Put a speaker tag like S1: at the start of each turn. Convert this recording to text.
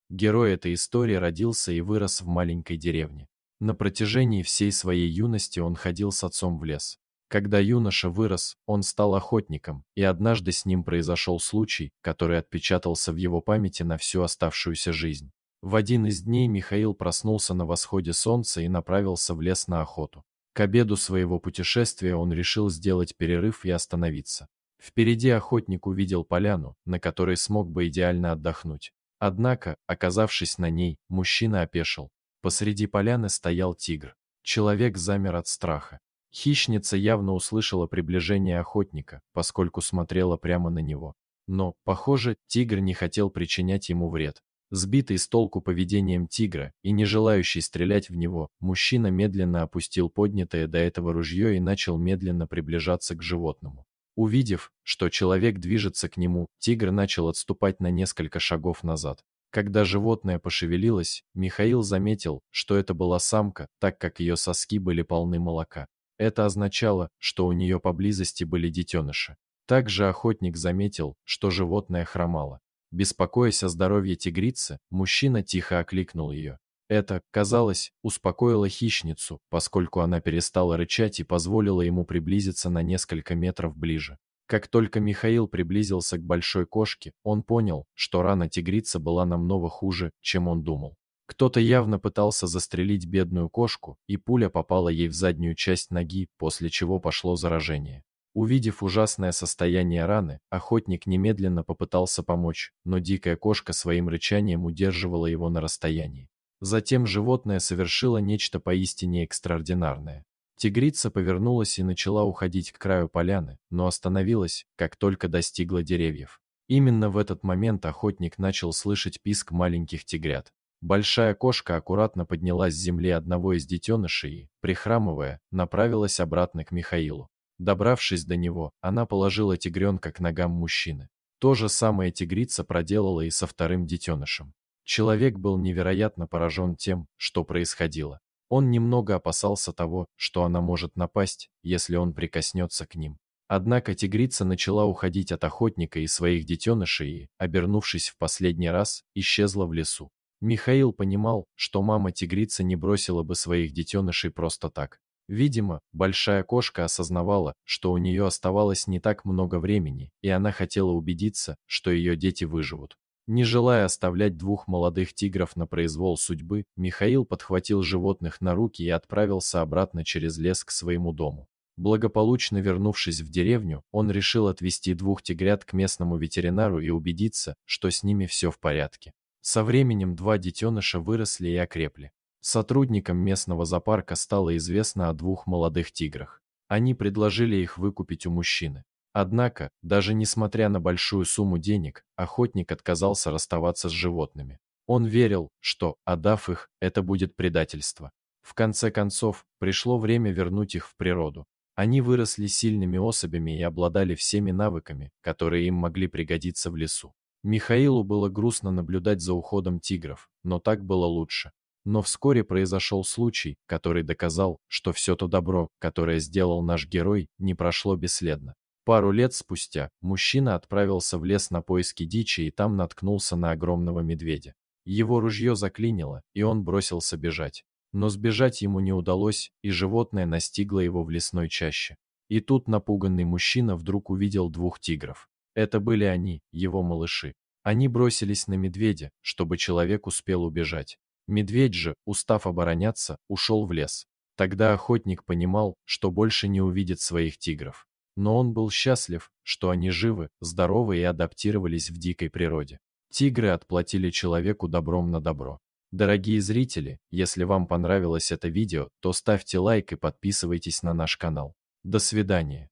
S1: Герой этой истории родился и вырос в маленькой деревне. На протяжении всей своей юности он ходил с отцом в лес. Когда юноша вырос, он стал охотником, и однажды с ним произошел случай, который отпечатался в его памяти на всю оставшуюся жизнь. В один из дней Михаил проснулся на восходе солнца и направился в лес на охоту. К обеду своего путешествия он решил сделать перерыв и остановиться. Впереди охотник увидел поляну, на которой смог бы идеально отдохнуть. Однако, оказавшись на ней, мужчина опешил. Посреди поляны стоял тигр. Человек замер от страха. Хищница явно услышала приближение охотника, поскольку смотрела прямо на него. Но, похоже, тигр не хотел причинять ему вред. Сбитый с толку поведением тигра и не желающий стрелять в него, мужчина медленно опустил поднятое до этого ружье и начал медленно приближаться к животному. Увидев, что человек движется к нему, тигр начал отступать на несколько шагов назад. Когда животное пошевелилось, Михаил заметил, что это была самка, так как ее соски были полны молока. Это означало, что у нее поблизости были детеныши. Также охотник заметил, что животное хромало. Беспокоясь о здоровье тигрицы, мужчина тихо окликнул ее. Это, казалось, успокоило хищницу, поскольку она перестала рычать и позволила ему приблизиться на несколько метров ближе. Как только Михаил приблизился к большой кошке, он понял, что рана тигрицы была намного хуже, чем он думал. Кто-то явно пытался застрелить бедную кошку, и пуля попала ей в заднюю часть ноги, после чего пошло заражение. Увидев ужасное состояние раны, охотник немедленно попытался помочь, но дикая кошка своим рычанием удерживала его на расстоянии. Затем животное совершило нечто поистине экстраординарное. Тигрица повернулась и начала уходить к краю поляны, но остановилась, как только достигла деревьев. Именно в этот момент охотник начал слышать писк маленьких тигрят. Большая кошка аккуратно поднялась с земли одного из детенышей и, прихрамывая, направилась обратно к Михаилу. Добравшись до него, она положила тигренка к ногам мужчины. То же самое тигрица проделала и со вторым детенышем. Человек был невероятно поражен тем, что происходило. Он немного опасался того, что она может напасть, если он прикоснется к ним. Однако тигрица начала уходить от охотника и своих детенышей и, обернувшись в последний раз, исчезла в лесу. Михаил понимал, что мама тигрицы не бросила бы своих детенышей просто так. Видимо, большая кошка осознавала, что у нее оставалось не так много времени, и она хотела убедиться, что ее дети выживут. Не желая оставлять двух молодых тигров на произвол судьбы, Михаил подхватил животных на руки и отправился обратно через лес к своему дому. Благополучно вернувшись в деревню, он решил отвезти двух тигрят к местному ветеринару и убедиться, что с ними все в порядке. Со временем два детеныша выросли и окрепли. Сотрудникам местного зоопарка стало известно о двух молодых тиграх. Они предложили их выкупить у мужчины. Однако, даже несмотря на большую сумму денег, охотник отказался расставаться с животными. Он верил, что, отдав их, это будет предательство. В конце концов, пришло время вернуть их в природу. Они выросли сильными особями и обладали всеми навыками, которые им могли пригодиться в лесу. Михаилу было грустно наблюдать за уходом тигров, но так было лучше. Но вскоре произошел случай, который доказал, что все то добро, которое сделал наш герой, не прошло бесследно. Пару лет спустя мужчина отправился в лес на поиски дичи и там наткнулся на огромного медведя. Его ружье заклинило, и он бросился бежать. Но сбежать ему не удалось, и животное настигло его в лесной чаще. И тут напуганный мужчина вдруг увидел двух тигров. Это были они, его малыши. Они бросились на медведя, чтобы человек успел убежать. Медведь же, устав обороняться, ушел в лес. Тогда охотник понимал, что больше не увидит своих тигров. Но он был счастлив, что они живы, здоровы и адаптировались в дикой природе. Тигры отплатили человеку добром на добро. Дорогие зрители, если вам понравилось это видео, то ставьте лайк и подписывайтесь на наш канал. До свидания.